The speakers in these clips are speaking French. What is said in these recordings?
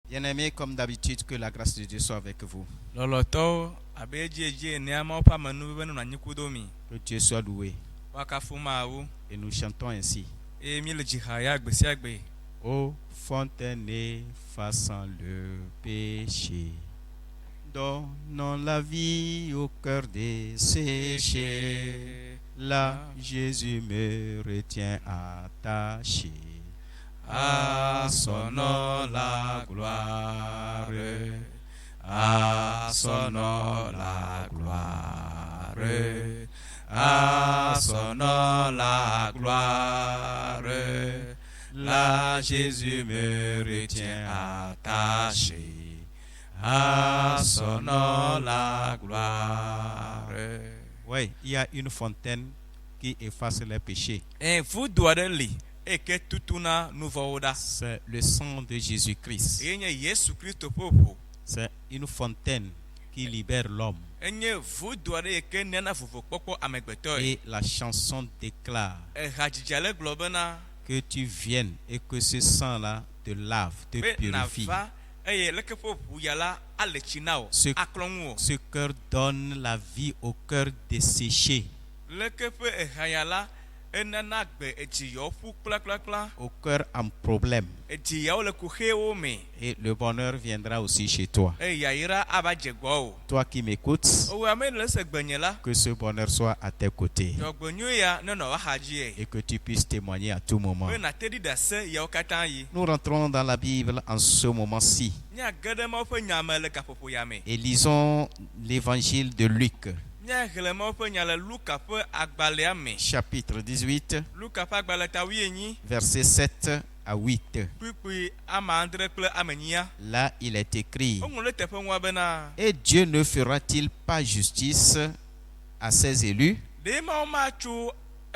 Bien-aimés, comme d'habitude, que la grâce de Dieu soit avec vous. Loloto abejeje neama pa manu benu na nyikudomi Que Dieu soit loué. wakafuma awu Et nous chantons ainsi. e mi le jihaya gbesi agbe Ô fontaine effaçant le péché, donnons la vie au cœur desséché. Là, Jésus me retient attaché. À son nom la gloire, à son nom la gloire, à son nom la gloire. Là, Jésus me retient attaché. À son nom la gloire. Oui, il y a une fontaine qui efface les péchés. e vudu aɖe li eke tutuna nu vɔwo ɖa C'est le sang de Jésus-Christ. enye Yesu Kristo ƒoƒo C'est une fontaine qui libère l'homme. enye vudu aɖe yike nena vuvukpɔkpɔ amegbetɔe Et la chanson déclare ehadzidzi ale gblɔ bena que tu viennes et que ce sang-là te lave, te be purifie. nava eye leke ƒe ʋu ya la ale tsi na wo Ce- aklɔ ŋu wo Ce cœur donne la vie au cœur desséché, leke ƒe ehaya la enana gbe edzi yawo ƒu kplakplakpla au cœur en problème. edzi yawo le kuxewo me Et le bonheur viendra aussi chez toi. eye yayra ava dze gbɔwo Toi qui m'écoutes, owo ame le se gbenye la que ce bonheur soit à tes côtés dzɔgbenyui ya nenɔ woaxadzi et que tu puisses témoigner à tout moment. be nate ɖi ɖase yawo katã yi Nous rentrons dans la Bible en ce moment-ci míage ɖe Mawu ƒe nya me le gaƒoƒo ya me et lisons l'évangile de Luc, míaxlẽ Mawu ƒe nya le Luka ƒe agbalẽa me chapitre 18, Luka ƒe agbalẽ ta 18 versets 7 à 8. kpukpui ame andre kple ame nyia Là, il est écrit: woŋlɔ ɖe teƒe ŋua bena Et Dieu ne fera-t-il pas justice à ses élus ɖe Mawu matso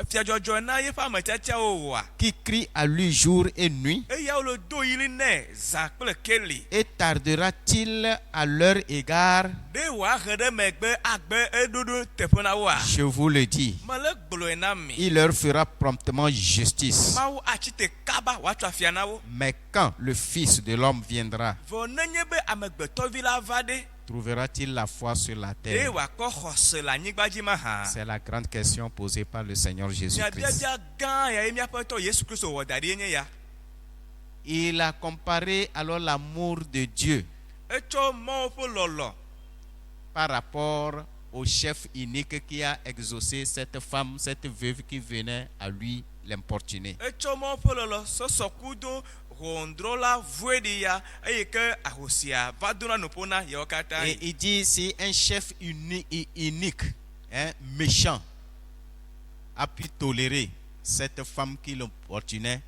fiadzɔdzɔ na yeƒe ametsiatsiawo oa qui crient à lui jour et nuit? eyawo le do yili nɛ zã kple keli Et tardera-t-il à leur égard? ɖe wòahe ɖe megbe agbe eɖoɖo teƒe na woa Je vous le dis, mele gblɔe na mi il leur fera promptement justice. Mawu atsi te kaba wòatsɔ afia na wo Mais quand le Fils de l'homme viendra, vɔ nenye be amegbetɔvi la va ɖe trouvera-t-il la foi sur la ɖe terre? wòakɔ xɔse le anyigba dzi mahã C'est la grande question posée par le Seigneur Jésus-Christ. miabiabia gã ya ye míaƒe tɔ Yesu Kristo wɔ da ɖi nye ya Il a comparé alors l'amour de Dieu etsɔ Mawu ƒe lɔlɔ par rapport au chef inique qui a exaucé cette femme, cette veuve qui venait à lui l'importuner. etsɔ Mawu ƒe lɔlɔ sɔsɔ kudo ʋɔndrɔla vueɖi ya eye ke ahosia va dona nuƒo na yawo katã Et il dit, si un chef unique, méchant, a pu tolérer cette femme qui l'importunait,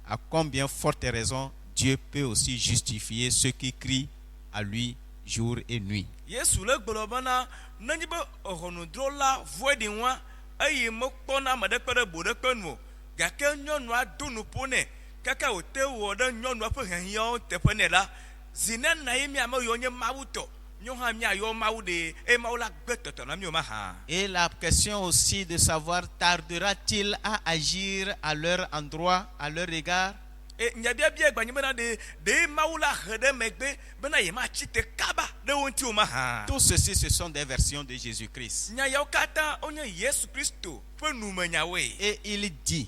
à combien forte raison Dieu peut aussi justifier ceux qui crient à lui jour et nuit. Yesu le gblɔ bena nenye be ʋɔnudrɔla vueɖi ŋua eye mekpɔna ame ɖe kpe ɖe bo ɖe nu o gake nyɔnua do nuƒo nɛ kaka wòte wɔ ɖe nyɔnua ƒe hiahiãwo teƒe nɛ la zi nena ye mía ame yiwo nye Mawu tɔ míawo hã míayɔ Mawu ɖe eye Mawu la gbe tɔtɔ na míawo mahã Et la question aussi de savoir, tardera-t-il à agir à leur endroit, à leur égard? e nyabiabia gbanye bena ɖe Mawu la he ɖe megbe bena yematsi te kaba ɖe wo ŋuti o mahã Tout ceci, ce sont des versions de Jésus-Christ. nya yawo katã wonye Yesu Kristo ƒe numenyawoe Et il dit,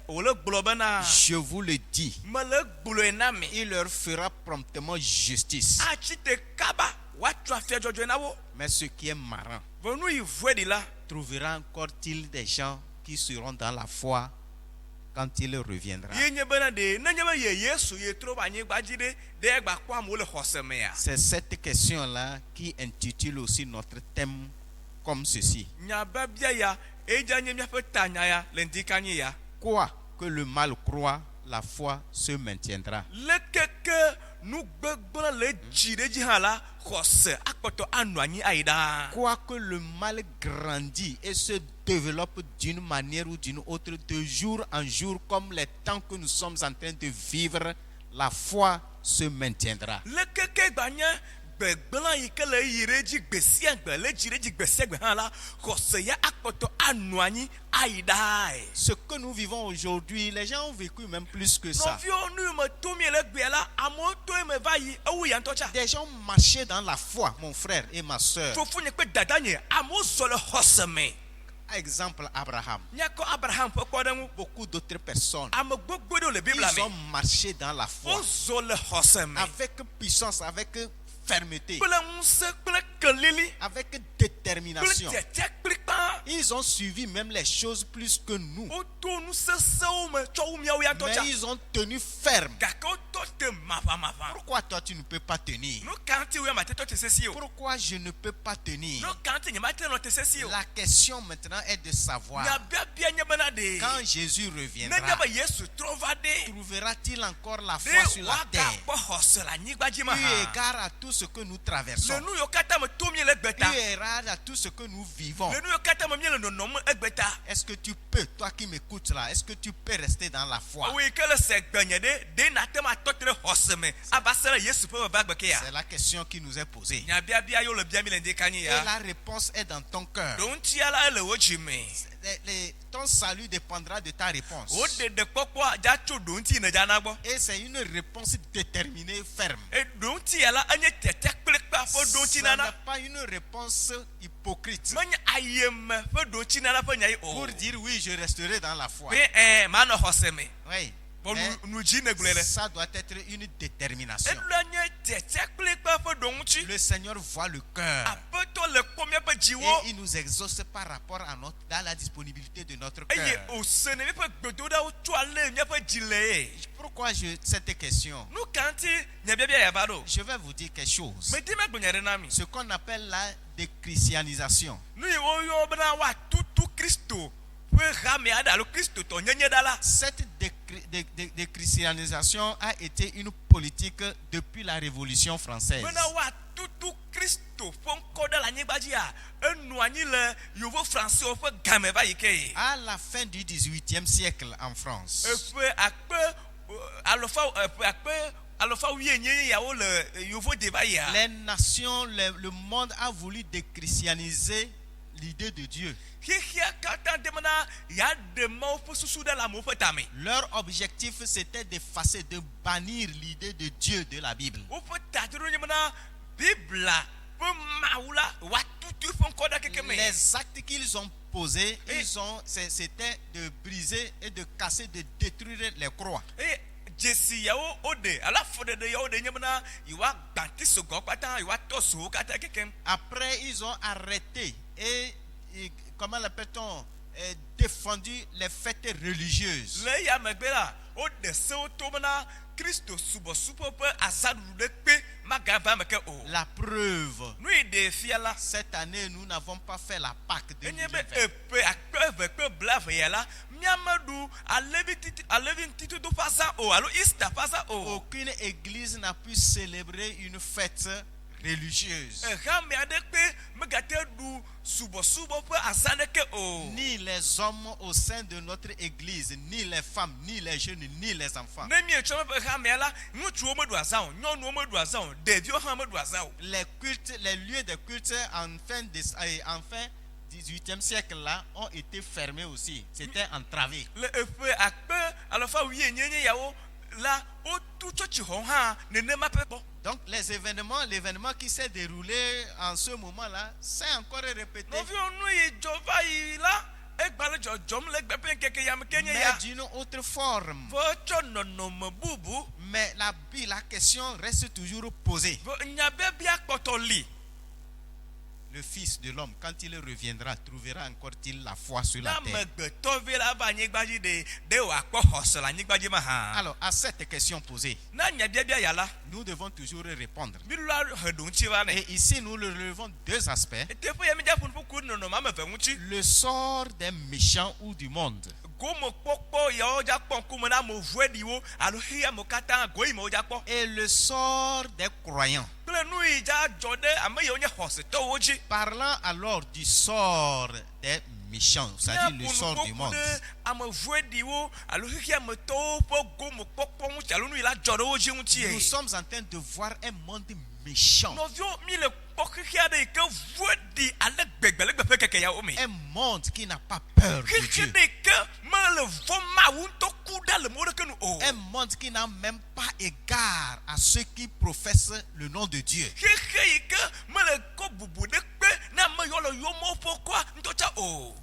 wòle gblɔ bena je vous le dis, mele gblɔe na mi il leur fera promptement justice. atsi te kaba wòatsɔ afia dzɔdzɔe na wo Mais ce qui est marrant, vɔ nu yi vueɖi la trouvera encore-t-il des gens qui seront dans la foi quand il reviendra? ye nye bena ɖe nenye be ye Yesu ye trɔ va anyigba dzi ɖe egbakpɔ amewo le xɔse mea C'est cette question-là qui intitule aussi notre thème comme ceci. nyabiabia ya edza nye míaƒe tanya ya le ŋdi kanyi ya Quoi que le mal croit, la foi se maintiendra. lekeke nugbegblẽ le dzi ɖe dzi hã la xɔse akpɔtɔ anɔ anyi ayi ɖaa Quoi que le mal grandit et se développe d'une manière ou d'une autre, de jour en jour, comme les temps que nous sommes en train de vivre, la foi se maintiendra. lekeke gbanye gbegblẽ yi ke le yi ɖe dzi gbe sia gbe le dzi ɖe dzi gbe sia gbe hã la xɔse ya akpɔtɔ anɔ anyi ayi ɖae Ce que nous vivons aujourd'hui, les gens ont vécu même plus que ça. nɔviwo nu me to mi le gbea la amewo to eme va yi ewu ya ntɔ tsa. Des gens marchaient dans la foi, mon frère et ma soeur. Fofo nye kpe dada nye amewo zɔ le xɔse me. Exemple Abraham. Nyakɔ Abraham ƒe kpɔɖeŋu. Beaucoup d'autres personnes. Ame gbogbo ɖewo le Biblia Ils ont me. marché dans la foi. Wozɔ le xɔse me. Avec puissance, avec fermeté, Kple ŋusẽ kple kelili. avec Kple détermination. tete kple kpã. Ils ont suivi même les choses plus que nous. Woto nu sesẽwo me tsɔ wu miawo ya ŋutɔ Mais tsa. ils ont tenu ferme. Gake wotɔ te maʋamaʋã. Pourquoi toi tu ne peux pas tenir? Nu ka ŋuti wo ya mate tɔ te sesi o. Pourquoi je ne peux pas tenir? Nu ka ŋuti nye mate nɔ te sesi o. La question maintenant est de savoir, Nyabiabia nye bena ɖe. quand Jésus Nenye reviendra, be Yesu trɔ va ɖe. trouvera-t-il encore la foi Ɖe sur la terre? woagakpɔ xɔse le anyigba dzi me Eu hã. égard à tout ce que nous Le traversons, nu yiwo katã me tom mie le egbe ta. eu égard à tout ce que nous vivons, Le nu yiwo katã me mie le nɔnɔm egbe ta. est-ce que tu peux, toi qui m'écoutes là, est-ce que tu peux rester dans la foi? Wo yi ke le se gbenye ɖe nate ma tɔ te ɖe xɔse me ava se ɖe Yesu ƒe vevagbe ke ya. C'est la question qui nous est posée. Nyabiabia yiwo le bia mi le ŋdi kanyi Et ya. la réponse est dans ton cœur. Ɖo ŋutia la ele wo dzi me. Ton salut dépendra de ta réponse. Wo ɖeɖekpɔkpɔ dza tso ɖo ŋuti ne dza na gbɔ. Et c'est une réponse déterminée, ferme. Ɖo ŋutia la enye tete kple kpa ƒe ɖo ŋuti Ce nana. n'est pas une réponse hypocrite Menye ayeme ƒe ɖo ŋuti nana ƒe nya yi o. pour dire oui, je resterai dans la foi. Pe manɔ xɔse me. Oui. Bɔn Mais nu dzi ne gblɔe le. ça doit être une détermination. Ele nye tete kple kpa ƒe ɖo ŋuti. Le Seigneur voit le cœur Aƒetɔ le kpɔ míaƒe et dziwo. il nous exauce par rapport à dans la disponibilité de notre Eye cœur. osene míaƒe gbedoɖawo tso ale míaƒe dzi le ye. Pourquoi cette question? Nu ka ŋuti nye biabia yava ɖo. Je vais vous dire quelque chose. Medi me gblɔ nya ɖe na mi. Ce qu'on appelle la déchristianisation. Nu yi woyɔ bena woatutu Kristo ƒe hame aɖe alo Kristo tɔ nyenye ɖa la. Cette déchristianisation a été une politique depuis la Révolution française. Bena woatutu Kristo ƒe ŋkɔ ɖe le anyigba dzia, enɔ anyi le Yevo Francais ƒe game va yi ke ye. À la fin du 18e siècle en France, Eƒe akpe alofa wuienyi yawo le Yevo de va yia. les nations, le monde a voulu déchristianiser l'idée de Dieu. Xixia katã de mena ya ɖe Mawu ƒe susu ɖe le amewo ƒe tame. Leur objectif, c'était d'effacer, de bannir l'idée de Dieu de la Bible. Woƒe tadoɖo nye bena Biblia ƒe Mawu la woatutu ƒe ŋkɔ ɖe keke me. Les actes qu'ils ont posés, c'était de briser et de casser, de détruire les croix. Eye dzesi yawo woɖe alo afɔɖeɖe yawo ɖe nye bena yewoa gbãti sɔgɔ kpata yewoatɔ sowo katã kekem. Après, ils ont arrêté et comment l'appelle-t-on, défendu les fêtes religieuses. Le ya megbe la woɖe sewo to bena Kristo subɔsubɔ ƒe azaɖuɖu ɖe kpe magava me ke o. La preuve, Nu yi ɖe fia la. cette année, nous n'avons pas fait la Pâque Enye be 2020. eƒe akpe eve kpe blaeve ya la miameɖu alevi ŋutitoto ƒe azã o alo Easter ƒe azã o. Aucune église n'a pu célébrer une fête religieuse. Ehame aɖe kpe megate ɖu subɔsubɔ ƒe azã ɖeke o. Ni les hommes au sein de notre église, ni les femmes, ni les jeunes, ni les enfants. Ne mietsɔ meƒe hamea la, ŋutsuwo meɖu azã o, nyɔnuwo meɖu azã o, ɖeviwo hã meɖu azã o. Les cultes, les lieux de culte en fin 18e siècle là ont été fermés aussi. C'était entravé. Le eƒe akpe alofa wuienyenye yawo la wotu tsɔtsixɔ hã nenema ƒe gbɔ. Donc l'événement qui s'est déroulé en ce moment-là, c'est encore répété. Nɔviwo nu yi dzɔ va yi la, egba le dzɔdzɔm le egbe ƒe ŋkeke ya me ke nye ya. Mais d'une autre forme. Wotsɔ nɔnɔme bubu. Mais la question reste toujours posée. Nyabiabia kpɔtɔ li. Le Fils de l'homme, quand il reviendra, trouvera encore-t-il la foi sur la Na terre? megbetɔvi la va anyigba dzi de wòakpɔ xɔse le anyigba dzi me hã. Alors, à cette question posée, Na nyabiabia ya la, nous devons toujours répondre. milula he ɖo ŋuti va Et nɛ. ici, nous relevons deux aspects. Teƒe ya mi dza ƒo nuƒo nɔnɔme ame eve ŋuti. Le sort des méchants ou du monde. Gomekpɔkpɔ yawo dza kpɔ ŋkume na ame vueɖiwo alo xeya amewo katã go yi me wo dza kpɔ. Et le sort des croyants. Kple nu yi dza dzɔ ɖe ame yiwo nye xɔsetɔwo dzi. Parlant alors du sort des méchants, c'est-à-dire le sort du monde. Nous sommes en train de voir un monde méchant. Un monde qui n'a pas peur de Dieu. Un monde qui n'a même pas égard à ceux qui professent le nom de Dieu.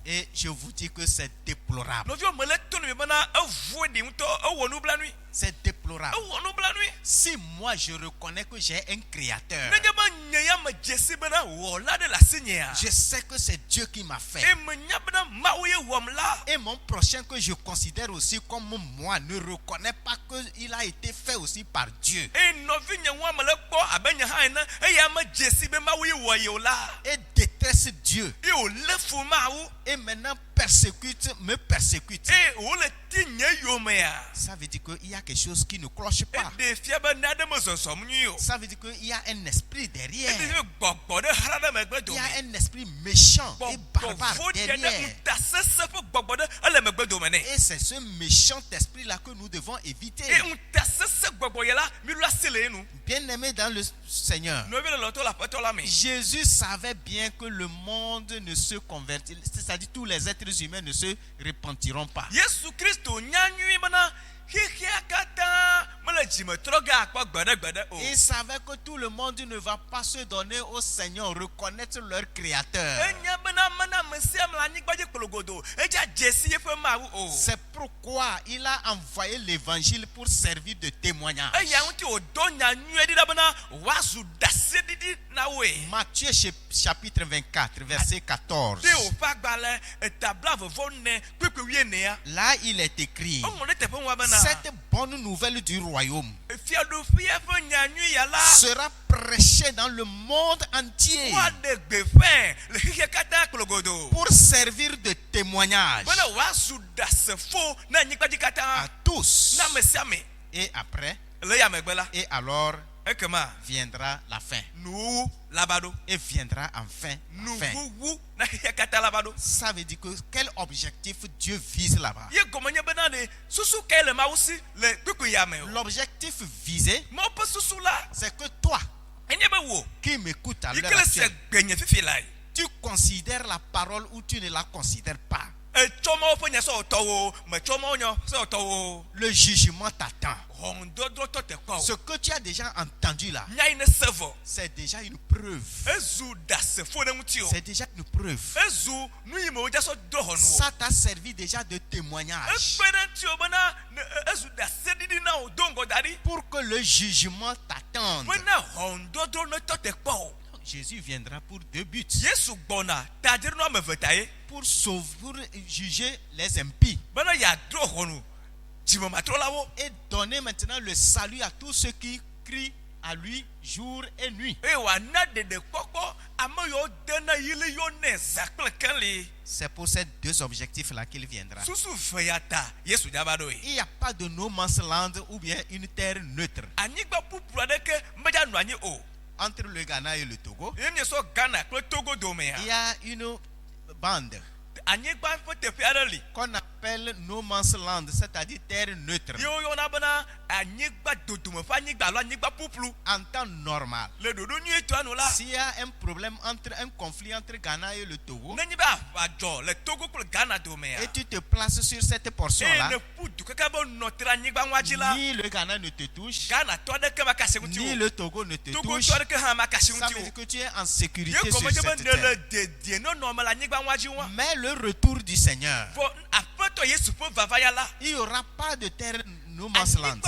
Et je vous dis que c'est déplorable. C'est déplorable. Si moi je reconnais que j'ai un créateur, je sais que c'est Dieu qui m'a fait. Et mon prochain que je considère aussi comme moi ne reconnaît pas qu'il a été fait aussi par Dieu. Et déteste Dieu. Et maintenant me persécute. Ça veut dire qu'il y a quelque chose qui ne cloche pas. Ça veut dire qu'il y a un esprit derrière. Il y a un esprit méchant et barbare derrière. Et c'est ce méchant esprit-là que nous devons éviter. Bien-aimés dans le Seigneur, Jésus savait bien que le monde ne se convertit, c'est-à-dire tous les êtres humains ne se repentiront pas. Il savait que tout le monde ne va pas se donner au Seigneur, reconnaître leur créateur. C'est pourquoi il a envoyé l'évangile pour servir de témoignage. Matthieu chapitre 24, verset 14. Là, il est écrit: cette bonne nouvelle du royaume sera prêchée dans le monde entier pour servir de témoignage à tous. Et après, et alors viendra la fin. Et viendra enfin la fin. Ça veut dire que quel objectif Dieu vise là-bas? L'objectif visé, c'est que toi qui m'écoutes à l'heure actuelle, tu considères la parole ou tu ne la considères pas. Le jugement t'attend. Ce que tu as déjà entendu là, c'est déjà une preuve. C'est déjà une preuve. Ça t'a servi déjà de témoignage pour que le jugement t'attende. Jésus viendra pour deux buts: pour sauver, pour juger les impies, et donner maintenant le salut à tous ceux qui crient à lui jour et nuit. C'est pour ces deux objectifs-là qu'il viendra. Il n'y a pas de no man's land ou bien une terre neutre entre le Ghana et le Togo. Il y a une bande qu'on appelle no man's land, c'est-à-dire terre neutre. En temps normal, s'il y a un problème un conflit entre Ghana et le Togo, et tu te places sur cette portion-là, ni le Ghana ne te touche, ni le Togo ne te touche. Ça veut dire que tu es en sécurité sur cette terre. Mais le retour du Seigneur, il n'y aura pas de terre no man's land.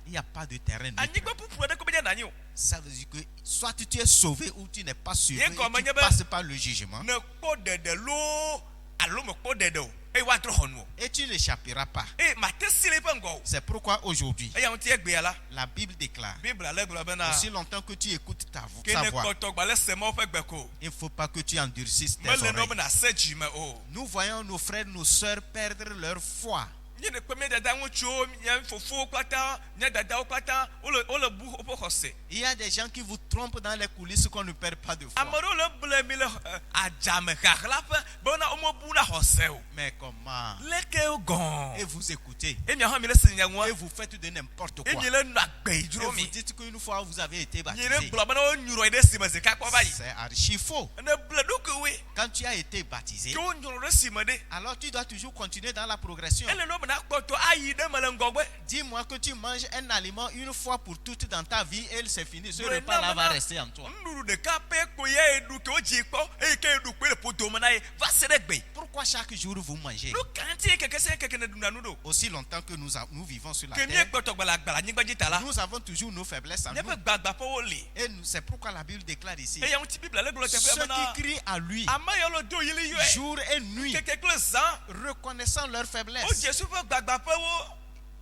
Il n'y a pas de terrain neutre. Ça veut dire que soit tu es sauvé ou tu n'es pas sauvé, et tu passes par le jugement, et tu n'échapperas pas. C'est pourquoi aujourd'hui la Bible déclare: aussi longtemps que tu écoutes sa voix, il ne faut pas que tu endurcisses tes oreilles. Nous voyons nos frères, nos sœurs perdre leur foi nye ne kpeme dada ŋutsuwo nye fofowo kpata nye dadawo kpata wole bu woƒe xɔse. Il y a des gens qui vous trompent dans les coulisses qu'on ne perd pas de foi. ame ɖewo le ble mi le adzame xaxlaƒe bena womebu na xɔse o. Mais comment? leke wo gɔn. Et vous écoutez. et miahã mi le se nya ŋua. Et vous faites de n'importe et quoi. mi le nu agbe Et dzro vous mi. dites qu'une fois vous avez été mi baptisé. le gblɔ bena wo nyurɔ ɖe sime zika kpɔ va yi. C'est archi faux. ne ble ɖokuiwoe. Quand tu as été baptisé, ke wo nyurɔ ɖe sime ɖe. alors tu dois toujours continuer dans la progression. ele no bena kpɔtɔ ayi ɖe me le ŋgɔgbe. Dis-moi que tu manges un aliment une fois pour toutes dans ta vie et c'est fini. Ce Mais repas-là non, va mais rester en toi. nuɖuɖu ɖeka pe ko ye eɖu ke wo dzi kpɔ eye ke eɖu kpe le ƒodome na ye va se ɖe gbe. Pourquoi chaque jour vous mangez? nu kanti keke se keke ne ɖuna nu ɖo. Aussi longtemps que nous vivons sur la ke terre, míekpɔtɔ gbalagbala anyigba dzi ta la. nous avons toujours nos faiblesses en nous. míaƒe gbagbaƒewo li. Et c'est pourquoi la Bible déclare ici, eye ŋuti biblia le gblɔ teƒe ceux bena qui crient à lui ame yawo le do yili yɔe. jour et nuit, keke kple zã. reconnaissant leur wo faiblesse, Jesu ƒe gbagbaƒewo.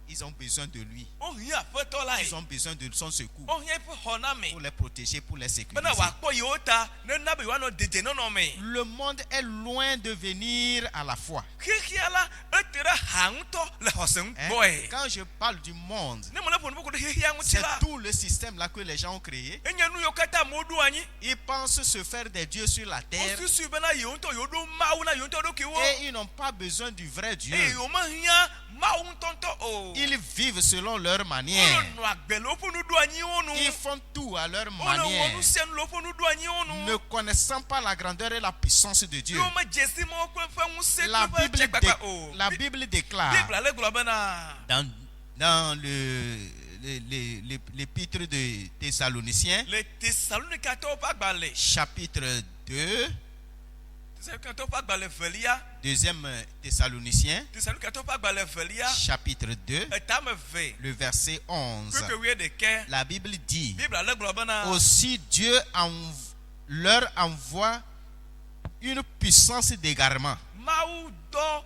ils ont besoin de lui. wo hiã aƒetɔ la Ils yi. ont besoin de son secours wo hiã eƒe xɔname. pour les protéger, pour les sécuriser. bena wòakpɔ yewo ta nena be yewoanɔ dedienɔnɔ me. Le monde est loin de venir à la foi. xexia la ete ɖe ha ŋutɔ le xɔse ŋu Hein? gbɔe. Quand je parle du monde, ne me le ƒo nu ƒo ɖe xexia ŋuti c'est la. tout le système là que les gens ont créé. enye nu yiwo katã amewo ɖo anyi. Ils pensent se faire des dieux sur la terre wosusu bena yewo ŋutɔ yewo ɖo mawu na yewo ŋutɔ ɖokuiwo. et ils n'ont pas besoin du vrai Dieu. eye yewo mehiã mawu ŋutɔŋutɔ o. Ils vivent selon leur wole manière. nɔ agbe le woƒe nuɖoanyiwo nu. Ils font tout à leur wole wɔ manière, nu sia nu le woƒe nuɖoanyiwo ne nu. connaissant pas la grandeur et la puissance de Dieu. yewo medze si mawo ƒe ŋusẽ La kple Bible, ƒe dzekpakpa o. la Bible déclare biblia le gblɔ bena. dans l'épître de Thessaloniciens, le tesalonikatɔwo ƒe agbalẽ. chapitre 2, tesalonikatɔwo ƒe agbalẽ velia. deuxième Thessaloniciens, tesalonikatɔwo ƒe agbalẽ velia. chapitre 2, etame ve. le verset 11. kpekpe wuiɖeke. La Bible dit, biblia le gblɔ bena. aussi Dieu leur envoie une puissance d'égarement mawu dɔ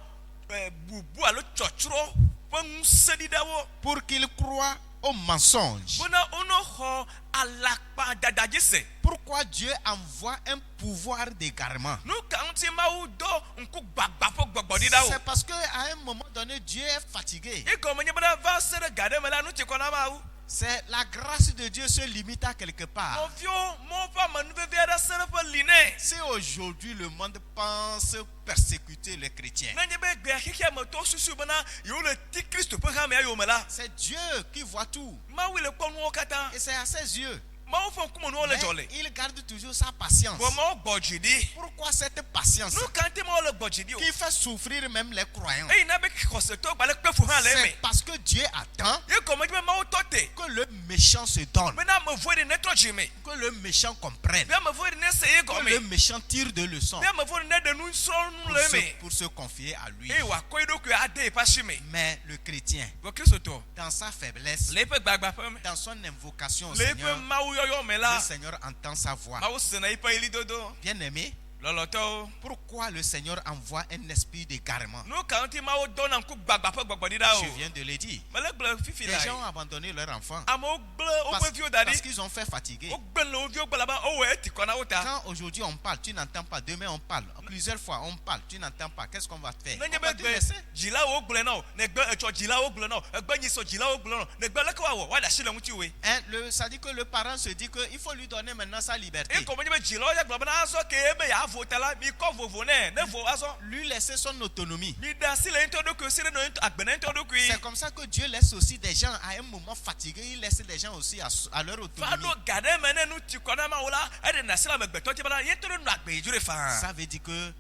bubu alo tsɔtsrɔ ƒe ŋusẽɖiɖewo. pour qu'ils croient au mensonge. bena wonoxɔ alakpa dada dzi se. Pourquoi Dieu envoie un pouvoir d'égarement? nu ka ŋuti mawu dɔ ŋku gbagba ƒe gbɔgbɔɖiɖa C'est o. parce qu'à un moment donné, Dieu est fatigué. egɔme nye bena va se ɖe ga ɖe me la nu tsi kɔ na mawu. C'est la grâce de Dieu se limite à quelque part. nɔviwo mɔ ƒe amenuvevi aɖe se ɖe ƒe li nɛ. Si aujourd'hui le monde pense persécuter les chrétiens, nenye be gbea xexea me tɔwo susu bena yewo le ti kristu ƒe hamea yome la. c'est Dieu qui voit tout. mawu le kpɔ nuwo katã. Et c'est à ses yeux. mawu ƒe ŋkume nuwo le dzɔ Mais le. il garde toujours sa patience. bɔn mawu gbɔ dzi ɖi. Pourquoi cette patience nu ka ŋuti mawu le gbɔ dzi ɖi o. qui fait souffrir même les croyants? eyi na be xɔsetɔ gbalẽ kpe fu hã le eme. C'est parce que Dieu attend ye gɔme dzi be mawu tɔ te. que le méchant se donne, bena ame voe ɖe ne trɔ dzi me. que le méchant comprenne, be ame voe ɖe ne se ye que le gɔme. méchant tire de leçons be ame voe ɖe ne ɖe nu srɔ̃nu pour le se, eme. pour se confier à lui. eye wòakɔ ye ɖokui ade eƒe asi me. Mais le chrétien, bɔ kristotɔ dans sa faiblesse, le eƒe gbagbaƒe me. dans son invocation au le eƒe Seigneur, mawuyɔyɔ me le la. Seigneur entend sa voix. mawu sena eƒe ɣlidodo. Bien-aimé, lɔlɔtɔwo. pourquoi le Seigneur envoie un esprit d'égarement? nu ka ŋuti mawu dɔna ŋku gbagba ƒe gbɔgbɔɖiɖa Je o. viens de le dire. mele gblɔ fifi Les la gens ont yi. abandonné leur enfant amewo gblẽ woƒe viwo da parce ɖi. qu'ils ont fait fatiguer. wogblẽ le wo viwo gbɔ laba wowɔ eti kɔ na wo ta. Quand aujourd'hui on parle, tu n'entends pas. Demain on parle. Plusieurs fois on parle, tu n'entends pas. Qu'est-ce qu'on va faire? nenye On va be te gbe laisser. dzilawo gblẽ na o ne gbe etsɔ dzilawo gblẽ na o egbe nyisɔ dzilawo gblẽ na o ne gbe leke woawɔ woaɖe asi le ŋuti woe. Hein, ça dit que le parent se dit qu'il faut lui donner maintenant sa liberté. egɔme nye be dzilawo ya gblɔ bena azɔ ke ebe yeavo ta la mikɔ vovo nɛ ne vo azɔ. Lui laisser son autonomie. mi ɖe asi le ŋutɔ ɖokui si ɖe nɔ agbe na ŋutɔ ɖokui. C'est comme ça que Dieu laisse aussi des gens à un moment fatigués. Il laisse des gens aussi à leur va autonomie. ɖo ga ɖe me ne nu ti kɔ na mawu la eɖe na asi le amegbetɔ dzi bena ye ŋutɔ ɖe nɔ agbe yi dzo ɖe faa. Ça veut dire que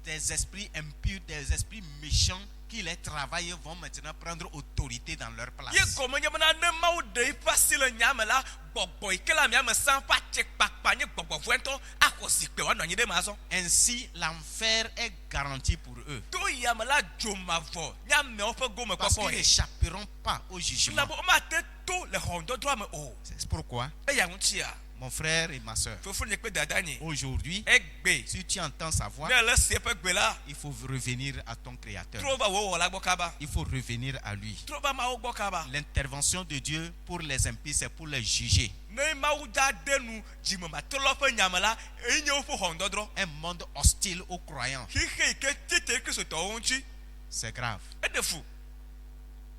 des esprits impurs, des esprits méchants qui les travaillent vont maintenant prendre autorité dans leur place. ye gɔme nye bena ne mawu ɖe eƒe asi le nya me la gbɔgbɔ yi ke le amia me sa ƒe atsekpakpa nye gbɔgbɔ vɔe ŋutɔ axɔ zikpui woanɔ anyi ɖe me azɔ. Ainsi, l'enfer est garanti pour eux. to yame la dzomavɔ nye amewo ƒe gome Parce qu'ils kpɔkpɔ ye. n'échapperont pas au jugement. elabo womate to le xɔŋdɔdrɔa me o. C'est pourquoi, eya ŋutia mon frère et ma soeur, fofo nye kpe dada nye aujourd'hui, egbe si tu entends sa voix, ne ele si eƒe gbe la il faut revenir à ton Créateur. trɔ va wo wɔla gbɔ kaba. Il faut revenir à lui. trɔ va mawo gbɔ kaba. L'intervention de Dieu pour les impies, c'est pour les juger. ne mawu da de nu dzimematɔlɔ ƒe nyame la enye woƒe xɔŋdɔdrɔ. Un monde hostile aux croyants. xixe yi ke tete kristotɔwo ŋuti C'est grave. eɖe fu.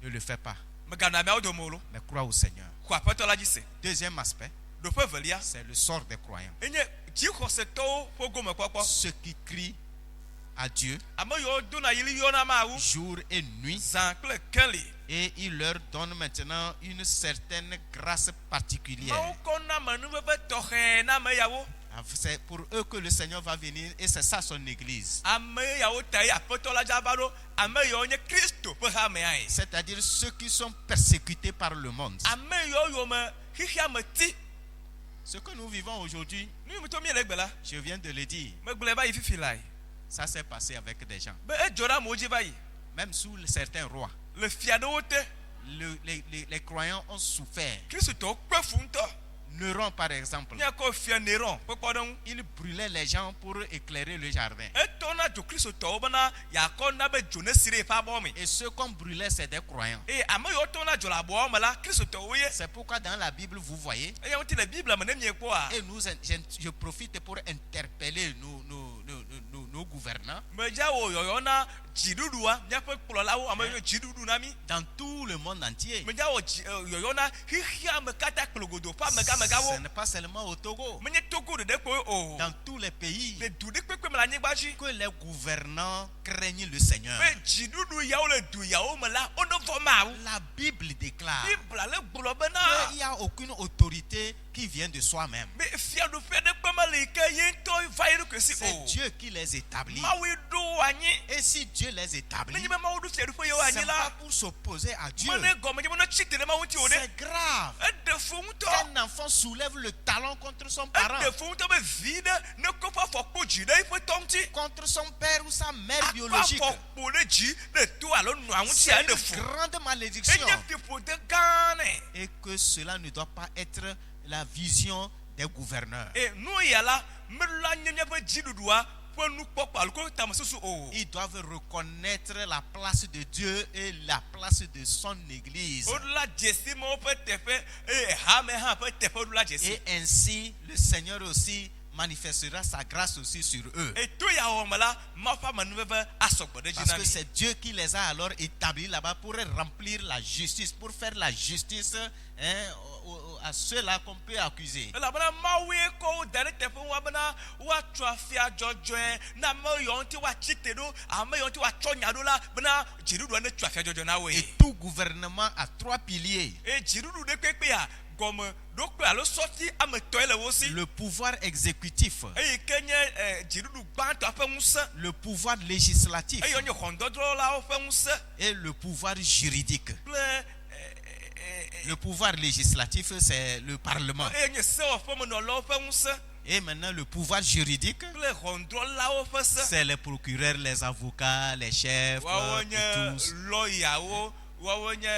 Ne le fais pas, megana miawo domolo mais crois au Seigneur. xɔ aƒetɔ la dzi se. Deuxième aspect, Ɖoƒe velia c'est le sort des croyants. enye dzixɔsetɔwo ƒe gomekpɔkpɔ. Ceux qui crient à Dieu Ame yiwo dona yili yɔna Mawu jour et nuit, zã kple keli. et il leur donne maintenant une certaine grâce particulière. Mawu kɔna amenuveve tɔxɛ na ame yawo. C'est pour eux que le Seigneur va venir et c'est ça son église. Ame yawo ta ye aƒetɔ la dza va ɖo. Ame yawo nye Kristo ƒe hamea ye. C'est-à-dire ceux qui sont persécutés par le monde. Ame yawo yome xixia me ti. Ce que nous vivons aujourd'hui, Nu yi mitɔ mi le gbe la. je viens de le dire, Megblɔe va yi fifi la ye. ça s'est passé avec des gens. Be edzo ɖe amewo dzi va yi. Même sous certains rois, Le fia ɖewo te. les croyants ont souffert. Kristotɔwo kpe fu ŋutɔ. Néron, par exemple, Míakɔ fia Néron ƒe kpɔɖeŋu. il brûlait les gens pour éclairer le jardin. Etɔna dzo Kristotɔwo bena yeakɔ na be dzo ne si ɖe eƒe abɔ me. Et ceux qu'on brûlait, c'est des croyants. Eye ame yiwo tɔna dzo le abɔwo me la, Kristotɔwo ye. C'est pourquoi dans la Bible, vous voyez, Eye ŋuti le Bible me ne miekpɔa. et je profite pour interpeller nos gouvernants. Medza wo yɔyɔ na dziɖuɖua míaƒe kplɔlawo ame yiwo dziɖuɖu na mí. Dans tout le monde entier. Medza wo yɔyɔ na xixia me katã kplogodo ƒe amegãmegawo. Ce n'est pas seulement au Togo. Menye Togo ɖeɖe kpoe o. Dans tous les pays, Le du ɖe kpekpe me le anyigba dzi. que les gouvernants craignent le Seigneur. Be dziɖuɖu yawo le du yawo me la, wo ne vɔ Mawu. La Bible déclare Bibla le gblɔ bena. qu'il n'y a aucune autorité qui vient de soi-même. Be fiaɖuƒe ɖekpe mele yi ke ye ŋutɔ va ye ɖokui si C'est o. Dieu qui les établit. Mawu ɖo anyi. Et si Dieu les établit, Nenye be Mawu ɖo fiaɖuƒe yewo c'est anyi pas la. pour s'opposer à Dieu. Mene gɔme nye be ne tsi te ɖe Mawu ŋuti o ɖe. C'est grave. Eɖe fu ŋutɔ. Qu'un enfant soulève le talon contre son parent, Eɖe fu ŋutɔ be vi ɖe ne kɔ ƒe afɔkpo dzi ɖe eƒe tɔ ŋuti. contre son père ou sa mère Akɔ biologique. afɔkpo ɖe dzi ɖe to alo nua ŋuti C'est eɖe une fu. grande malédiction. Enye fiƒode gã ne. Et que cela ne doit pas être la vision des gouverneurs. E nu ya la mela nye míaƒe dziɖuɖua ƒe nukpɔkpɔ alo ko tamesusu o. Ils doivent reconnaître la place de Dieu et la place de son église. Woɖola dzesi me woƒe teƒe eye hame hã ƒe teƒe ɖola dzesi. Et ainsi, le Seigneur aussi manifestera sa grâce aussi sur eux. Et to ya wɔ me la, Mawu ƒe amenuveve asɔgbɔ ɖe dzi Parce na que mi. c'est Dieu qui les a alors établis là-bas pour remplir la justice, pour faire la justice à ceux-là qu'on peut accuser. Elabena Mawue kɔ wo da ɖe teƒe wa bena woatsɔ afia dzɔdzɔe na ame yiwo ŋuti woatsi te ɖo, ame yiwo ŋuti woatsɔ nya ɖo la bena dziɖuɖua ne tsɔ afia dzɔdzɔ na woe. Et tout gouvernement a trois piliers. Eye dziɖuɖu ɖe kpekpea gɔme ɖokpe alo sɔti ame etɔ̃e le wo si. Le pouvoir exécutif, Eyi ke nye dziɖuɖu gbãtɔ ƒe ŋusẽ. le pouvoir législatif Eyi nye xɔŋdɔdrɔlawo ƒe ŋusẽ et le pouvoir juridique. kple Le pouvoir législatif, c'est le Parlement. eye nye sewɔƒemenɔlawo ƒe ŋusẽ Et maintenant, le pouvoir juridique, kple xɔŋdrɔlawo ƒe se. c'est les procureurs, les avocats, les chefs Woawo et nye tous. lɔyawo, woawo nye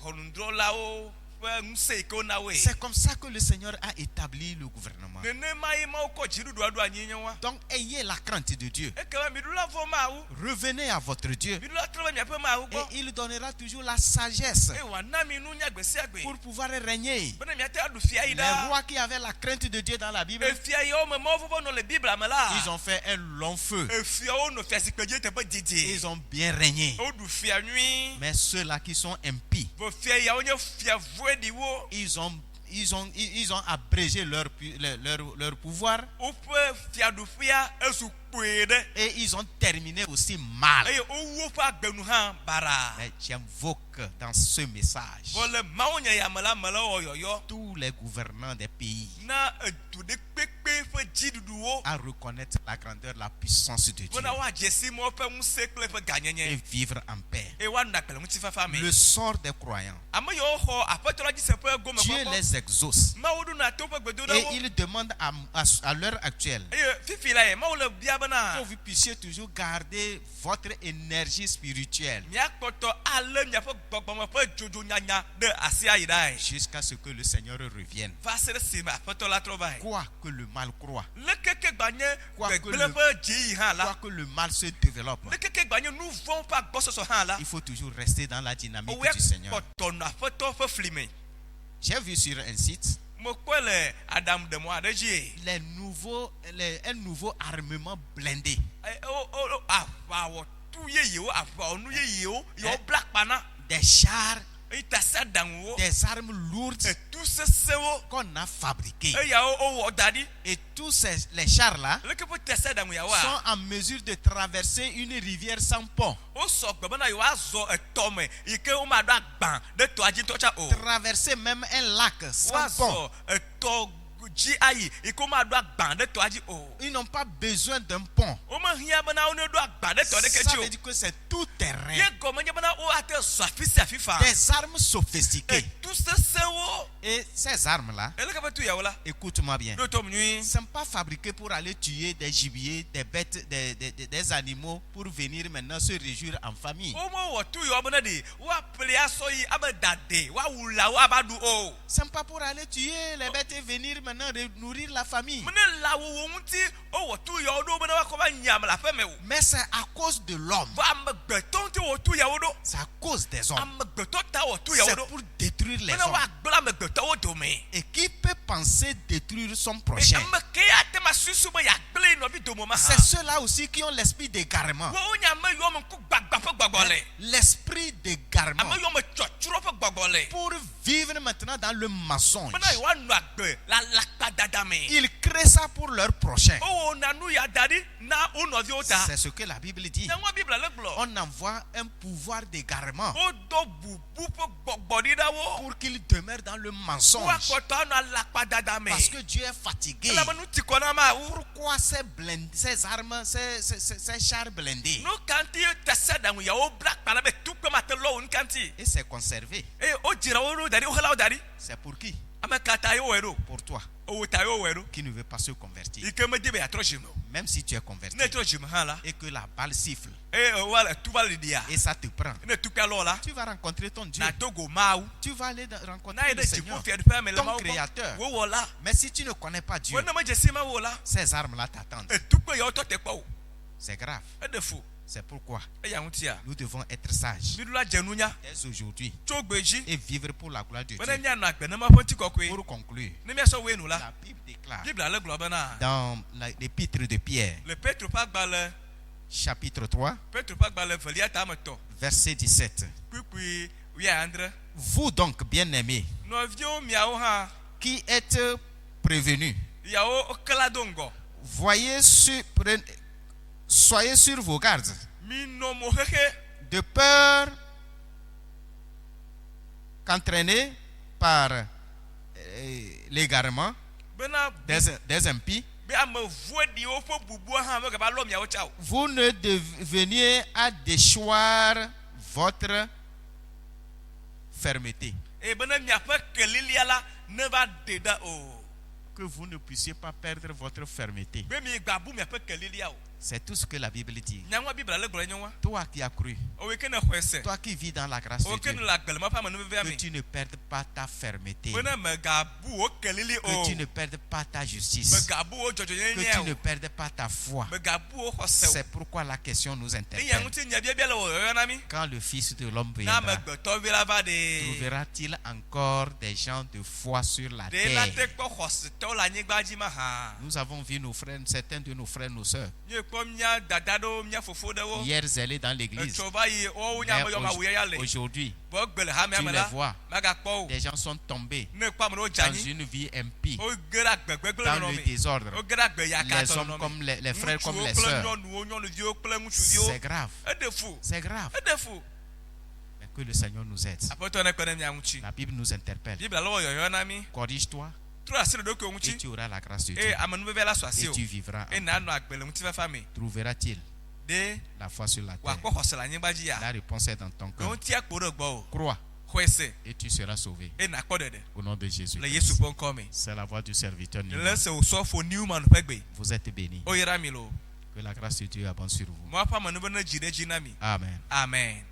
xɔnudrɔlawo ƒe ŋusẽ yi ke wona woe. C'est comme ça que le Seigneur a établi le gouvernement. Nenema ye Mawu kɔ dziɖuɖua ɖo anyi nye wa. Donc, ayez la crainte de Dieu. Ekema miɖula vɔ Mawu, Revenez à votre Dieu. miɖula trɔ be miaƒe Mawu Et gbɔ. il donnera toujours la sagesse Eye wòana mi nunya gbe sia gbe. pour pouvoir régner. Bena miate aɖu fia yi Les ɖa. rois qui avaient la crainte de Dieu dans la Bible, Efia yiwo me Mawu vɔvɔ nɔ le Biblia me la. ils ont fait un long feu. Efiawo nɔ fiazikpe dzi teƒe didi. Ils ont bien régné. Woɖu fia nyui. Mais ceux-là qui sont impies, Vɔ fia yawo nye fia voeɖiwo. ils ont abrégé leur pouvoir Woƒe fiaɖuƒea ezu kpoe ɖe. et ils ont terminé aussi mal. Eye wowu woƒe agbenu hã bara. Mais j'invoque dans ce message Vɔ le mawunya ya me la me le wɔ yɔyɔ. tous les gouvernants des pays Na edu ɖe kpekpe ƒe dziɖuɖuwo. à reconnaître la grandeur, la puissance de Dieu Bena woadze si Mawu ƒe ŋusẽ kple eƒe et ganyenye. vivre en paix. Eye woanɔ agble ŋutifafa me. Le sort des croyants, Ame yiwo xɔ aƒetɔ la dzi se ƒe gome Dieu kpɔkpɔ. les exauce Mawu ɖona to ƒe et gbedoɖawo. il demande à l'heure actuelle Eye fifi la ye Mawu le bia que bena vous puissiez toujours garder votre énergie spirituelle miakpɔtɔ alé miaƒe gbɔgbɔme ƒe dzodzonyanya ɖe asi ayi ɖae. jusqu'à ce que le Seigneur revienne. Va se ɖe esime aƒetɔ la trɔ va yi. Quoi que le mal croit, Lekeke gbanye Quoique gbegblẽ le- ƒe dzi yi hã quoi la. que le mal se développe, Lekeke gbanye nu vɔ̃ ƒe agbɔsɔsɔ hã la. il faut toujours rester dans la dynamique Woe du Seigneur. kpɔtɔ nɔ aƒetɔ ƒe fli me. J'ai vu sur un site Mekpɔe le aɖaŋudemɔ aɖe dzi. un nouveau armement blindé. Aʋawɔtu yeyewo, aʋawɔnu yeyewo, yewo bla akpa na. des chars, itasa danwo des armes lourdes etu sesewo qu'on a fabriquées. eya o wo dadi Et tous les chars-là le ke po tasa danwo ya wa sont en mesure de traverser une rivière sans pont. o so gbe bana yo azo etome ike o ma do agban de to aji to cha o Traverser même un lac wa sans pont. so eto ji ayi ike o ma do agban de to aji o Ils n'ont pas besoin d'un pont. o ma hia bana o ne do agban de to de Ça keji veut o dire que c'est tout terrain. ye go ma bana o ate so afisi afifa Des armes sophistiquées. etu sesewo Et ces armes-là, ele ke po tu ya wala écoute-moi bien, do to mnui ne sont pas fabriquées pour aller tuer des gibiers, des bêtes, des animaux pour venir maintenant se réjouir en famille. o mo wo tu yo bana de wa ple aso yi abadade wa wula wa abadu o Ce n'est pas pour aller tuer les bêtes et venir maintenant nourrir la famille. mene la wo nti o wo tu yo do bana wa ko ba nyam la fe me wo Mais c'est à cause de l'homme. ba am gbeton ti wo tu ya wo do C'est à cause des hommes. am gbeton ta wo tu ya wo C'est do pour détruire les mene wa hommes. gbla me gbeton wo do me Et qui peut penser détruire son prochain? am ke ya te ma susu mo ya gble no bi do mo ma C'est ceux-là aussi qui ont l'esprit d'égarement. wo nya me yo mo ku gbagba fe gbagbole L'esprit d'égarement. am yo mo chochuro fe gbagbole Pour vivre maintenant dans le mensonge. mene wa nu agbe la pa dada me Ils créent ça pour leur prochain. o na nu ya dadi na o no vi o ta C'est ce que la Bible dit. na wa bible le glo On envoie un pouvoir d'égarement o do bubu fe gbogbodi da wo pour qu'ils demeurent dans le wa mensonge. ko ta na la pa dada me Parce que Dieu est fatigué. la manu ti ko na ma wo Pourquoi ces armes, ces chars blindés? no kanti tese dangu ya o black para be tukpe mate lo un kanti Et c'est conservé. o jira o ro dari o hala o dari C'est pour qui? ama kata yo wero Pour toi o ta yo wero qui ne veut pas se convertir. ike me debe atroshim Même si tu es converti ne troshim hala et que la balle siffle wala tu va le dia et ça te prend, ne tuka lo la tu vas rencontrer ton Dieu. na togo mau Tu vas aller na rencontrer ide le ti Seigneur, ku fi pe me le ton mau créateur. wo wala Mais si tu ne connais pas Dieu, wo na ma jesi ma wo la ces armes-là t'attendent. tukpe yo to te pa o C'est grave. de fu C'est pourquoi ya huntia nous devons être sages mi dula jenunya dès aujourd'hui chogbeji et vivre pour la gloire de wona Dieu. nya na gbe na ma ponti kokwe Pour conclure, ne mi so we nu la la Bible déclare bible le glo bana dans l'épître de Pierre, le Petro pa gba le chapitre 3, Petro pa gba le velia ta ma to verset 17. kwikwi wi andre Vous donc, bien-aimés, no vio miawo ha qui êtes prévenus, yawo okala dongo soyez sur vos gardes, mi no mo hehe de peur qu'entraînés par l'égarement bena des impies, be am voedi o fo bubu ha me ba lo miawo chao vous ne deveniez à déchoir votre fermeté, e bena mia fa kelilia la ne va deda o que vous ne puissiez pas perdre votre fermeté. be mi gba bu mia fa kelilia o C'est tout ce que la Bible dit. nyanwa bibla le glo nyanwa Toi qui as cru, o we kene khwese toi qui vis dans la grâce o de Dieu, kene la gele ma pa ma no be que ami tu ne perdes pas ta fermeté, bena me ga bu o kelili que o tu ne perdes pas ta me justice, ga bu o jojo que tu nyenya ne o perdes pas ta foi. me ga bu o khwese C'est pourquoi la question nous e interpelle. yang ti nya bia bia le o yo na mi Quand le Fils de l'homme na me viendra, gbe to vi la va de trouvera-t-il encore des gens de foi sur la de la te terre? kpo khwese to la nyigba ji ma ha Nous avons vu nos frères, certains de nos frères, nos sœurs, ye kpo mia dada do mia fofo de wo hier zélés dans l'église. to va yi o nya Mais ma yo ma wo ya le aujourd'hui, bo gbele ha mi tu les amela vois, ma ga kpo des gens sont tombés ne kpa mo dans jani une vie impie, o gera gbegbe dans no le mi désordre. o gera gbe ya ka Les to hommes no comme mi les frères comme les ŋutsuwo kple sœurs. nyɔnuwo nyɔnuviwo kple ŋutsuviwo C'est grave, ede fu c'est grave. ede fu Mais que le Seigneur nous aide. aƒetɔ ne kpe ɖe mia ŋuti La Bible nous interpelle. bibla le wɔ yɔyɔ na mi Corrige-toi trɔ asi ɖe ɖokuiwo et ŋuti tu auras la grâce de Dieu. eye amenuveve la sɔ asi Et o tu vivras. eye nanɔ agbe le ŋutifafa me Trouvera-t-il de la foi sur la terre? wòakpɔ xɔse le anyigba dzi ya La réponse est dans ton ke cœur. ŋuti akpo ɖe gbɔ o Crois xɔe se et tu seras sauvé. eye nakpɔ ɖeɖe Au nom de Jésus. le Yesu ƒe ŋkɔ me C'est la voix du serviteur le Newman. se wòsɔfo Newman ƒe gbe Vous êtes bénis. o yra mi lo Que la grâce de Dieu abonde sur vous. mɔ ƒe amenuve ne dzi ɖe dzi na mi Amen. amen.